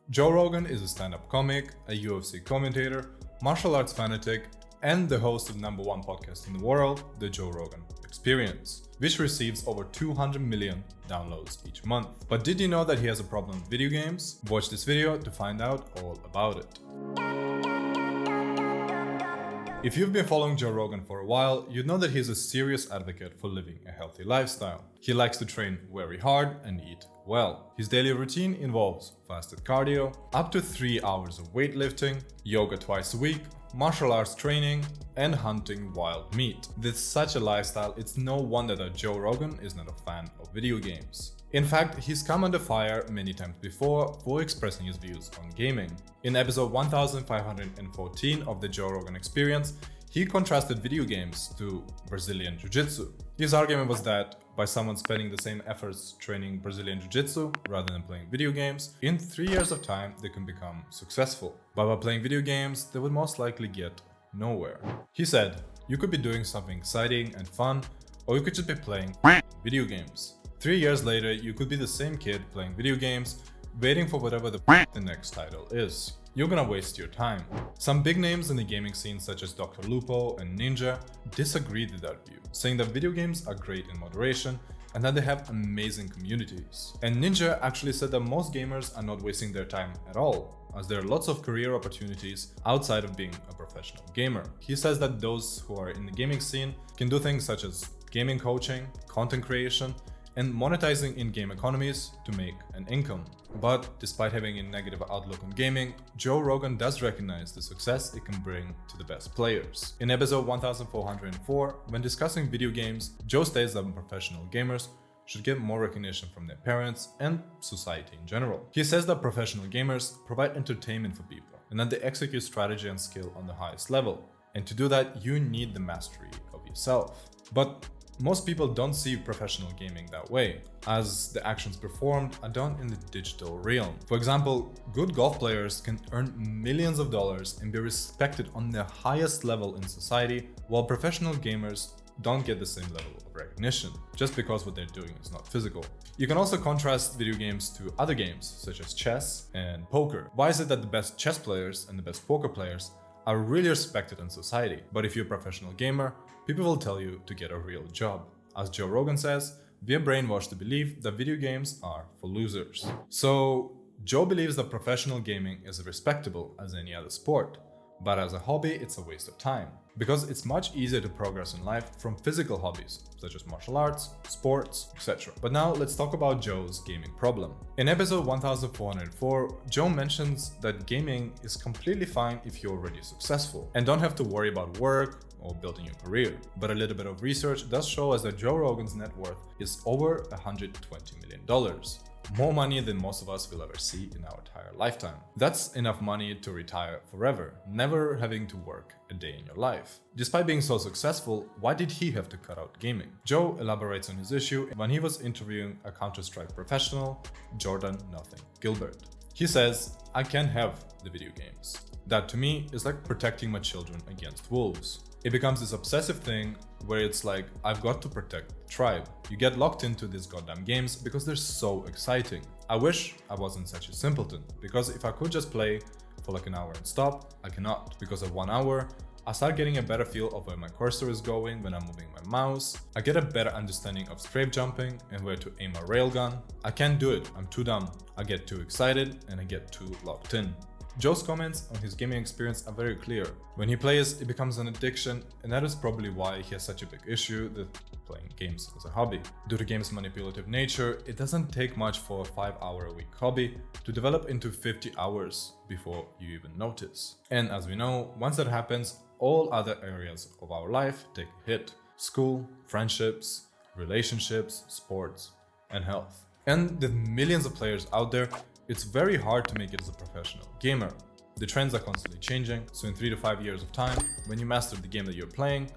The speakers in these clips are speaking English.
Joe Rogan is a stand-up comic, a UFC commentator, martial arts fanatic, and the host of #1 podcast in the world, The Joe Rogan Experience, which receives over 200 million downloads each month. But did you know that he has a problem with video games? Watch this video to find out all about it. If you've been following Joe Rogan for a while, you'd know that he's a serious advocate for living a healthy lifestyle. He likes to train very hard and eat well. His daily routine involves fasted cardio, up to 3 hours of weightlifting, yoga twice a week, martial arts training, and hunting wild meat. With such a lifestyle, it's no wonder that Joe Rogan is not a fan of video games. In fact, he's come under fire many times before for expressing his views on gaming. In episode 1514 of the Joe Rogan Experience, he contrasted video games to Brazilian Jiu-Jitsu. His argument was that by someone spending the same efforts training Brazilian Jiu-Jitsu rather than playing video games, in 3 years of time they can become successful. But by playing video games, they would most likely get nowhere. He said, you could be doing something exciting and fun, or you could just be playing video games. 3 years later, you could be the same kid playing video games, waiting for whatever the next title is. You're gonna waste your time. Some big names in the gaming scene such as Dr. Lupo and Ninja disagreed with that view, saying that video games are great in moderation and that they have amazing communities. And Ninja actually said that most gamers are not wasting their time at all, as there are lots of career opportunities outside of being a professional gamer. He says that those who are in the gaming scene can do things such as gaming coaching, content creation, and monetizing in-game economies to make an income. But despite having a negative outlook on gaming, Joe Rogan does recognize the success it can bring to the best players. In episode 1404, when discussing video games, Joe states that professional gamers should get more recognition from their parents and society in general. He says that professional gamers provide entertainment for people and that they execute strategy and skill on the highest level. And to do that, you need the mastery of yourself. But most people don't see professional gaming that way, as the actions performed are done in the digital realm. For example, good golf players can earn millions of dollars and be respected on the highest level in society, while professional gamers don't get the same level of recognition, just because what they're doing is not physical. You can also contrast video games to other games, such as chess and poker. Why is it that the best chess players and the best poker players are really respected in society, but if you're a professional gamer, people will tell you to get a real job? As Joe Rogan says, we are brainwashed to believe that video games are for losers. So Joe believes that professional gaming is as respectable as any other sport, but as a hobby, it's a waste of time, because it's much easier to progress in life from physical hobbies, such as martial arts, sports, etc. But now let's talk about Joe's gaming problem. In episode 1404, Joe mentions that gaming is completely fine if you're already successful and don't have to worry about work or building your career. But a little bit of research does show us that Joe Rogan's net worth is over $120 million. More money than most of us will ever see in our entire lifetime. That's enough money to retire forever, never having to work a day in your life. Despite being so successful, why did he have to cut out gaming? Joe elaborates on his issue when he was interviewing a Counter-Strike professional, Jordan Nothing Gilbert. He says, I can't have the video games. That to me is like protecting my children against wolves. It becomes this obsessive thing where it's like, I've got to protect the tribe. You get locked into these goddamn games because they're so exciting. I wish I wasn't such a simpleton, because if I could just play for like an hour and stop, I cannot. Because of 1 hour, I start getting a better feel of where my cursor is going when I'm moving my mouse. I get a better understanding of strafe jumping and where to aim a railgun. I can't do it, I'm too dumb. I get too excited and I get too locked in. Joe's comments on his gaming experience are very clear. When he plays, it becomes an addiction, and that is probably why he has such a big issue with playing games as a hobby. Due to games' manipulative nature, it doesn't take much for a 5-hour-a-week hobby to develop into 50 hours before you even notice. And as we know, once that happens, all other areas of our life take a hit. School, friendships, relationships, sports, and health. And with millions of players out there, it's very hard to make it as a professional gamer. The trends are constantly changing, so in 3 to 5 years of time, when you master the game that you're playing,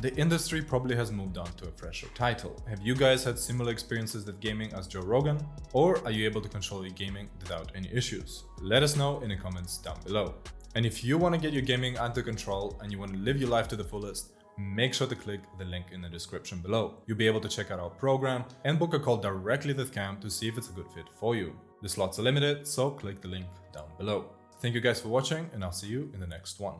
the industry probably has moved on to a fresher title. Have you guys had similar experiences with gaming as Joe Rogan? Or are you able to control your gaming without any issues? Let us know in the comments down below. And if you want to get your gaming under control and you want to live your life to the fullest, make sure to click the link in the description below. You'll be able to check out our program and book a call directly with Cam to see if it's a good fit for you. The slots are limited, so click the link down below. Thank you guys for watching, and I'll see you in the next one.